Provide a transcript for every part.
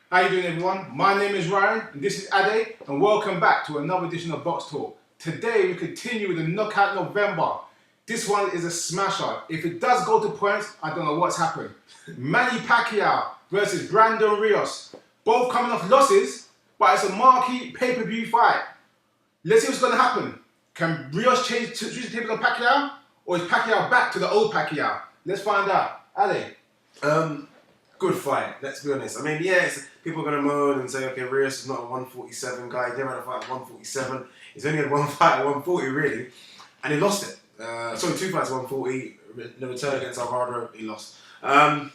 How you doing, everyone? My name is Ryan, and this is Ade, and welcome back to another edition of Box Talk. Today we continue with the Knockout November. This one is a smasher. If it does go to points, I don't know what's happened. Manny Pacquiao versus Brandon Rios. Both coming off losses, but it's a marquee pay-per-view fight. Let's see what's going to happen. Can Rios change the tables on Pacquiao, or is Pacquiao back to the old Pacquiao? Let's find out. Ade. Good fight, let's be honest. I mean, yes, people are going to moan and say, okay, Rios is not a 147 guy. He never had a fight at 147. He's only had one fight at 140, really. And he lost it. Sorry, two fights at 140. The return against Alvarado, he lost. Pacquiao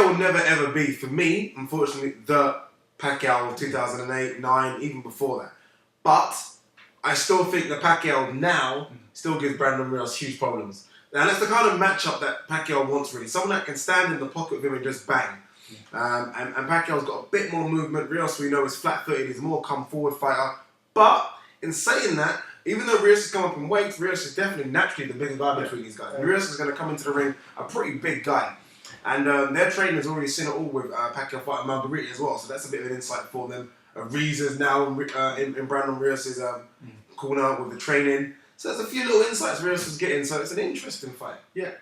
will never, ever be, for me, unfortunately, the Pacquiao of 2008, 9, even before that. But I still think the Pacquiao now still gives Brandon Rios huge problems. And that's the kind of matchup that Pacquiao wants, really. Someone that can stand in the pocket with him and just bang. And Pacquiao's got a bit more movement. Rios, we know, is flat-footed. He's a more come-forward fighter. But in saying that, even though Rios has come up in weight, Rios is definitely naturally the bigger guy between these guys. Rios is going to come into the ring a pretty big guy. And their trainer has already seen it all with Pacquiao fighting Margarita as well. So that's a bit of an insight for them. Reeza's now in Brandon Rios' corner with the training. So there's a few little insights Rios is getting, so it's an interesting fight. Yeah.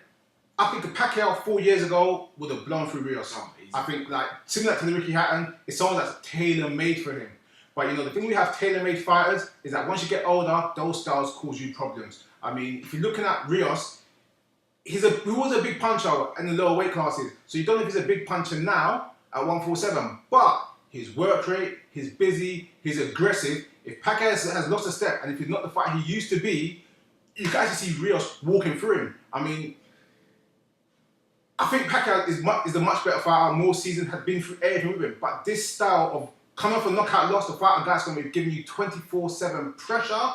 I think the Pacquiao 4 years ago would have blown through Rios. I think, similar to the Ricky Hatton, it's someone that's tailor-made for him. But, the thing we have tailor-made fighters is that once you get older, those styles cause you problems. I mean, if you're looking at Rios, he was a big puncher in the lower weight classes. So you don't know if he's a big puncher now at 147. But his work rate, he's busy, he's aggressive. If Pacquiao has lost a step, and if he's not the fighter he used to be, you can actually see Rios walking through him. I mean, I think Pacquiao is a much better fighter, more seasoned, has been through everything with him. But this style of coming off a knockout loss to fight a guy that's going to be giving you 24/7 pressure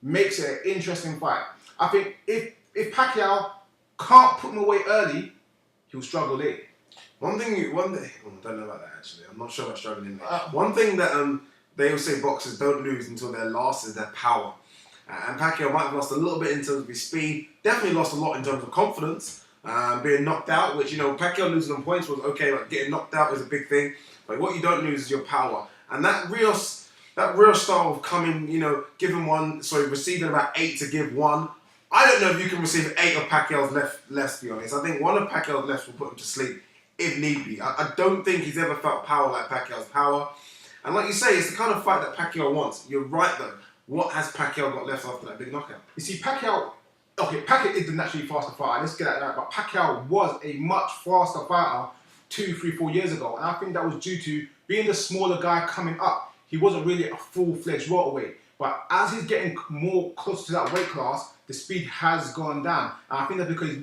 makes it an interesting fight. I think if Pacquiao can't put him away early, he'll struggle late. One thing, I don't know about that actually. I'm not sure about struggling late. One thing that they always say boxers don't lose until their last is their power. And Pacquiao might have lost a little bit in terms of his speed, definitely lost a lot in terms of confidence, being knocked out, which, Pacquiao losing on points was okay, like getting knocked out is a big thing, but what you don't lose is your power. And that Rios style of coming, receiving about 8 to give 1, I don't know if you can receive 8 of Pacquiao's lefts, to be honest. I think one of Pacquiao's lefts will put him to sleep, if need be. I don't think he's ever felt power like Pacquiao's power. And like you say, it's the kind of fight that Pacquiao wants. You're right, though. What has Pacquiao got left after that big knockout? You see, Pacquiao is the naturally faster fighter. Let's get at that. But Pacquiao was a much faster fighter 2, 3, 4 years ago. And I think that was due to being the smaller guy coming up. He wasn't really a full-fledged welterweight. But as he's getting more close to that weight class, the speed has gone down. And I think that's because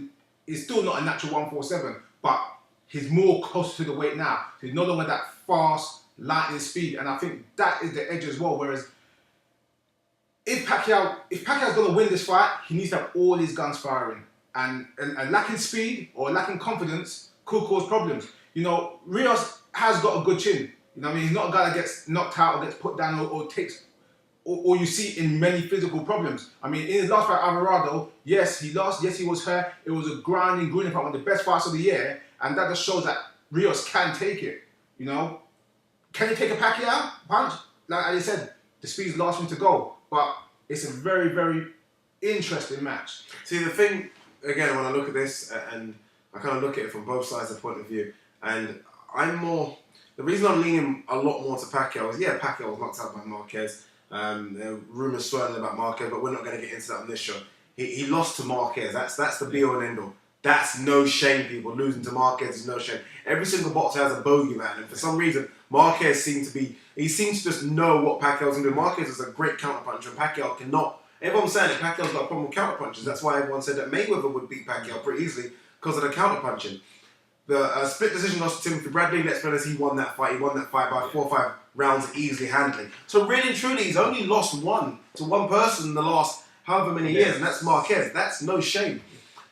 he's still not a natural 147, but he's more close to the weight now. So he's no longer that fast, lightning speed, and I think that is the edge as well. Whereas if Pacquiao's going to win this fight, he needs to have all his guns firing, and lacking speed or lacking confidence could cause problems. Rios has got a good chin. He's not a guy that gets knocked out or gets put down or takes, or you see in many physical problems. I mean, in his last fight, Alvarado, yes, he lost, yes, he was hurt. It was a grinding fight, one of the best fights of the year, and that just shows that Rios can take it. Can he take a Pacquiao punch? Like I said, the speed's the last one to go. But it's a very, very interesting match. See, the thing, again, when I look at this, and I kind of look at it from both sides of the point of view, and the reason I'm leaning a lot more to Pacquiao is, Pacquiao was knocked out by Marquez. There are rumours swirling about Marquez, but we're not going to get into that on this show. He lost to Marquez. That's the be-all and end-all. That's no shame, people. Losing to Marquez is no shame. Every single boxer has a bogeyman, and for some reason, Marquez seems to just know what Pacquiao's going to do. Marquez is a great counterpuncher, and Pacquiao cannot. Everyone's saying that Pacquiao's got a problem with counterpunches. That's why everyone said that Mayweather would beat Pacquiao pretty easily because of the counterpunching. The split decision loss to Timothy Bradley, let's be honest, he won that fight. He won that fight by 4 or 5 rounds easily, handily. So really and truly, he's only lost one to one person in the last however many years, and that's Marquez. That's no shame.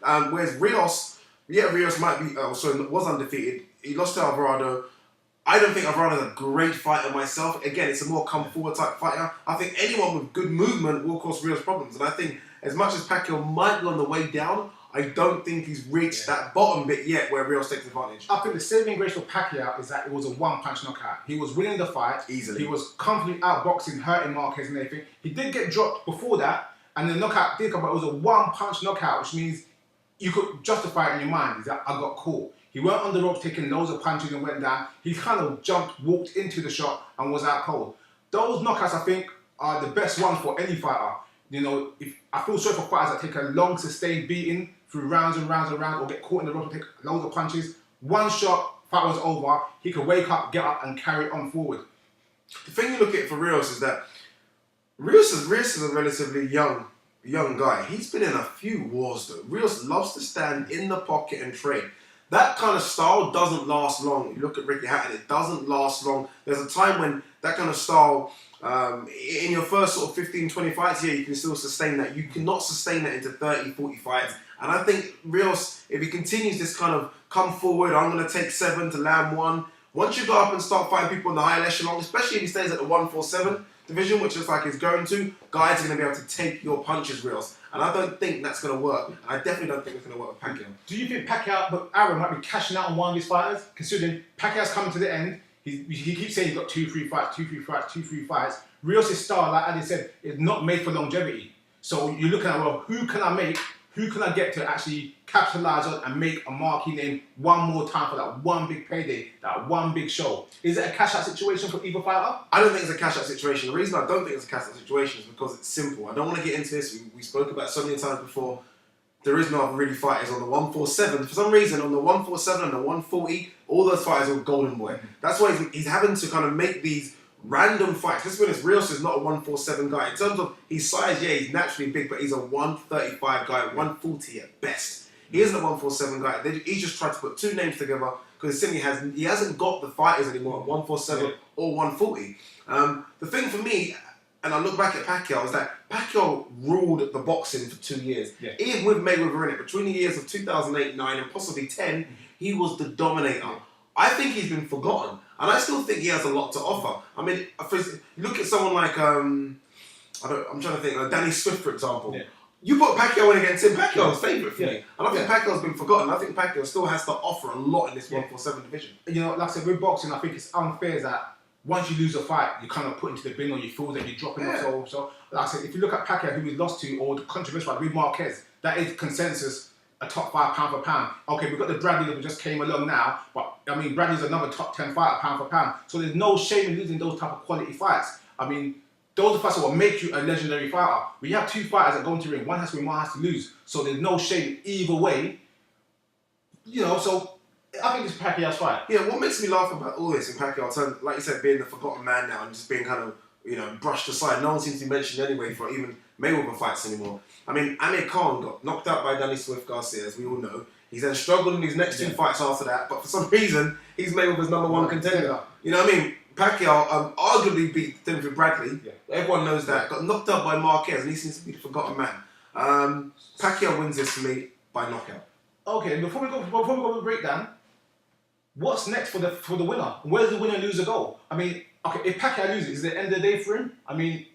Whereas Rios might be, was undefeated. He lost to Alvarado. I don't think Alvarado's a great fighter myself. Again, it's a more come forward type fighter. I think anyone with good movement will cause Rios problems. And I think as much as Pacquiao might be on the way down, I don't think he's reached that bottom bit yet where Rios takes advantage. I think the saving grace for Pacquiao is that it was a one-punch knockout. He was winning the fight easily. He was comfortably outboxing, hurting Marquez and everything. He did get dropped before that, and the knockout did come, but it was a one-punch knockout, which means you could justify it in your mind. Is that I got caught. He went on the ropes taking loads of punches and went down. He kind of jumped, walked into the shot and was out cold. Those knockouts, I think, are the best ones for any fighter. You know, if I feel sorry for fighters that take a long, sustained beating through rounds and rounds and rounds, or get caught in the ropes and take loads of punches. One shot, fight was over. He could wake up, get up, and carry on forward. The thing you look at for Rios is that Rios is a relatively young guy. He's been in a few wars though. Rios loves to stand in the pocket and trade. That kind of style doesn't last long. You look at Ricky Hatton, it doesn't last long. There's a time when that kind of style, in your first sort of 15, 20 fights, yeah, you can still sustain that. You cannot sustain that into 30, 40 fights. And I think Rios, if he continues this kind of come forward, I'm going to take 7 to land 1. Once you go up and start fighting people in the higher echelon, especially if he stays at the 147 division, which is like he's going to, guys are going to be able to take your punches, Rios. And I don't think that's going to work. I definitely don't think it's going to work with Pacquiao. Do you think Pacquiao, but Aaron might be cashing out on one of his fighters, considering Pacquiao's coming to the end? He keeps saying he's got 2-3 fights. Rios' style, like Ali said, is not made for longevity. So you're looking at, well, who can I make? Who can I get to actually capitalize on and make a marquee name one more time for that one big payday, that one big show? Is it a cash out situation for either fighter? I don't think it's a cash out situation. The reason I don't think it's a cash out situation is because it's simple. I don't want to get into this. We spoke about it so many times before. There is no other really fighters on the 147. For some reason, on the 147 and the 140, all those fighters are golden boy. That's why he's having to kind of make these random fights. Let's be honest, Rios is not a 147 guy. In terms of his size, yeah, he's naturally big, but he's a 135 guy, 140 at best. He isn't a 147 guy. He's just tried to put two names together because he hasn't got the fighters anymore at 147 or 140. The thing for me, and I look back at Pacquiao, is that Pacquiao ruled the boxing for 2 years. Yeah. Even with Mayweather in it, between the years of 2008, 9 and possibly 10, he was the dominator. I think he's been forgotten. And I still think he has a lot to offer. I mean, look at someone like, I'm trying to think, Danny Swift, for example. Yeah. You put Pacquiao in against him, Pacquiao's favourite for me. And I think Pacquiao's been forgotten. I think Pacquiao still has to offer a lot in this 147 division. You know, like I said, with boxing, I think it's unfair that once you lose a fight, you kind of put into the bin or you feel that you're dropping off. So, like I said, if you look at Pacquiao, who we lost to, or the controversial fight with Marquez, that is consensus a top 5 pound for pound. Okay, we've got the Bradley that just came along now, but I mean, Bradley's another top 10 fighter pound for pound. So there's no shame in losing those type of quality fights. I mean, those are fights that will make you a legendary fighter. We have 2 fighters that go into the ring, one has to win, one has to lose. So there's no shame either way. You know, so I think it's Pacquiao's fight. Yeah, what makes me laugh about all this in Pacquiao, like you said, being the forgotten man now and just being kind of, brushed aside. No one seems to be mentioned anyway for even Mayweather fights anymore. I mean, Amir Khan got knocked out by Danny Swift Garcia, as we all know. He's then struggled in his next 2 fights after that, but for some reason, he's Mayweather's number 1 contender. You know what I mean? Pacquiao arguably beat Timothy Bradley. Yeah. Everyone knows that. Got knocked out by Marquez, and he seems to be the forgotten man. Pacquiao wins this for me by knockout. Okay, before we go to the breakdown, what's next for the winner? Where's the winner and loser go? I mean, okay, if Pacquiao loses, is it the end of the day for him? I mean,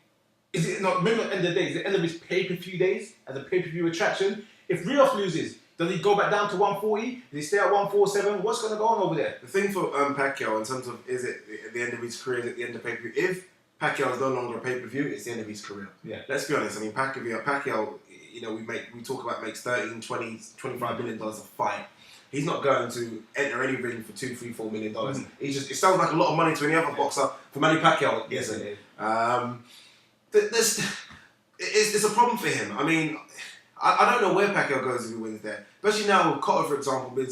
is it not? Maybe not the end of the day. Is it the end of his pay-per-view days as a pay-per-view attraction? If Rios loses, does he go back down to 140? Does he stay at 147? What's going to go on over there? The thing for Pacquiao, in terms of, is it at the end of his career, is it the end of pay-per-view? If Pacquiao is no longer a pay-per-view, it's the end of his career. Yeah. Let's be honest. I mean, Pacquiao, we talk about makes 13, 20, $25 million a fight. He's not going to enter any ring for $2, $3, $4 million. It sounds like a lot of money to any other boxer. For Manny Pacquiao, yes, it is. It's a problem for him. I mean, I don't know where Pacquiao goes if he wins there. Especially now with Cotto, for example, being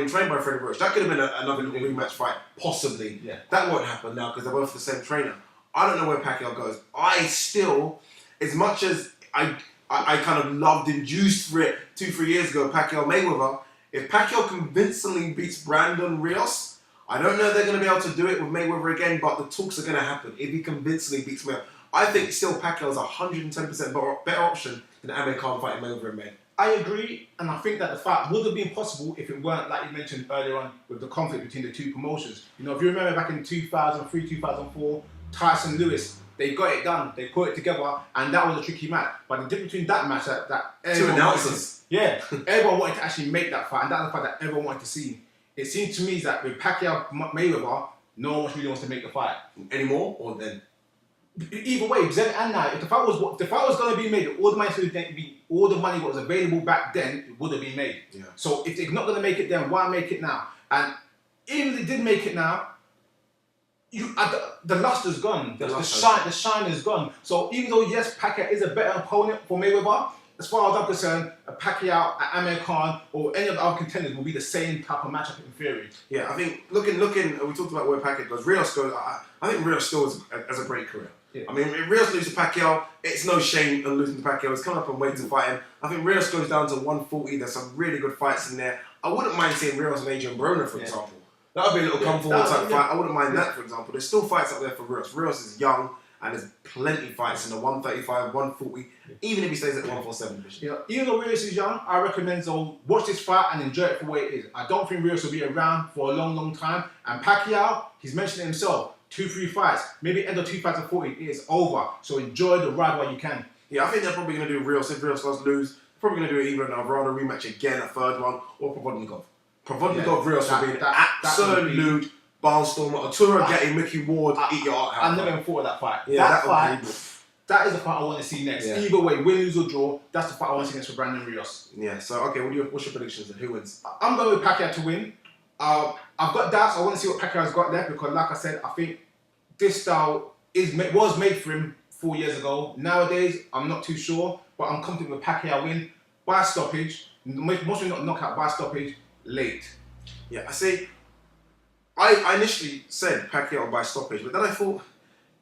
trained by Freddie Roach. That could have been another little rematch fight, possibly. Yeah. That won't happen now because they're both the same trainer. I don't know where Pacquiao goes. I still, as much as I kind of loved and juiced for it 2-3 years ago, Pacquiao Mayweather, if Pacquiao convincingly beats Brandon Rios, I don't know if they're going to be able to do it with Mayweather again, but the talks are going to happen if he convincingly beats Mayweather. I think still Pacquiao's 110% better option than Amir Khan fighting Mayweather in May. I agree, and I think that the fight would have been possible if it weren't, like you mentioned earlier on, with the conflict between the 2 promotions. You know, if you remember back in 2003, 2004, Tyson Lewis they got it done. They put it together, and that was a tricky match. But the difference between that match, that Two everyone announcers. everyone wanted to actually make that fight, and that's the fight that everyone wanted to see. It seems to me that with Pacquiao Mayweather, no one really wants to make the fight Anymore, or then? Either way, then and now, if the fight was going to be made, all the money was available back then, it would have been made. Yeah. So if they're not going to make it then, why make it now? And even if they did make it now, the luster's gone. The shine is gone. So even though yes, Pacquiao is a better opponent for Mayweather, as far as I'm concerned, a Pacquiao, Amir Khan, or any of the other contenders will be the same type of matchup in theory. Yeah, I think looking, we talked about where Pacquiao goes. Rios goes. I think Rios still has a great career. Yeah. I mean, if Rios loses to Pacquiao, it's no shame in losing to Pacquiao. He's coming up and waiting to fight him. I think Rios goes down to 140. There's some really good fights in there. I wouldn't mind seeing Rios and Adrian Broner, for example. That would be a little come forward type fight. I wouldn't mind that, for example. There's still fights up there for Rios. Rios is young, and there's plenty of fights in the 135, 140, even if he stays at 147 division. Yeah, even though Rios is young, I recommend watch this fight and enjoy it for what it is. I don't think Rios will be around for a long, long time. And Pacquiao, he's mentioned it himself, 2-3 fights, maybe end of 2040, it is over. So enjoy the ride while you can. Yeah, I think they're probably going to do Rios. If Rios does lose, probably going to do either an Alvarado rematch again, a third one, or Provodnikov. Provodnikov Rios will be an absolute barnstormer. Arturo getting Mickey Ward, eat your heart out. I never even thought of that fight. Yeah, that is the fight I want to see next. Yeah. Either way, win, lose or draw, that's the fight I want to see next for Brandon Rios. Yeah, so okay, what's your predictions then? Who wins? I'm going with Pacquiao to win. I've got doubts. I want to see what Pacquiao's got there because, like I said, I think this style was made for him 4 years ago. Nowadays, I'm not too sure, but I'm comfortable with Pacquiao win by stoppage. Mostly not knockout, by stoppage, late. Yeah, I see. I initially said Pacquiao by stoppage, but then I thought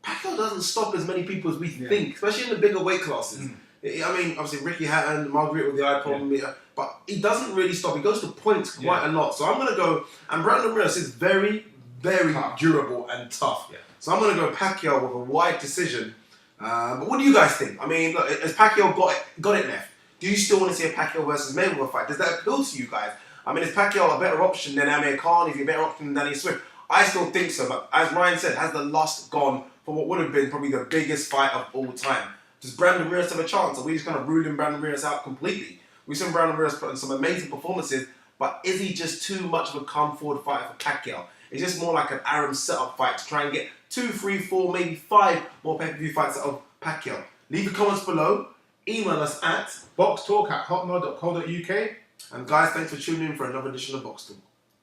Pacquiao doesn't stop as many people as we think, especially in the bigger weight classes. I mean, obviously Ricky Hatton, Margaret with the eye problem, but he doesn't really stop. He goes to points quite a lot. So I'm going to go, and Brandon Rios is very, very durable and tough. Yeah. So I'm going to go Pacquiao with a wide decision. But what do you guys think? I mean, look, has Pacquiao got it left? Do you still want to see a Pacquiao versus Mayweather fight? Does that appeal to you guys? I mean, is Pacquiao a better option than Amir Khan? Is he a better option than Danny Swift? I still think so, but as Ryan said, has the lust gone for what would have been probably the biggest fight of all time? Does Brandon Rios have a chance? Are we just kind of ruling Brandon Rios out completely? We've seen Brandon Rios put in some amazing performances, but is he just too much of a come-forward fighter for Pacquiao? It's just more like an Aram setup fight to try and get 2, 3, 4, maybe 5 more pay-per-view fights out of Pacquiao. Leave your comments below. Email us at BoxTalk@hotmail.co.uk. And guys, thanks for tuning in for another edition of Box Talk.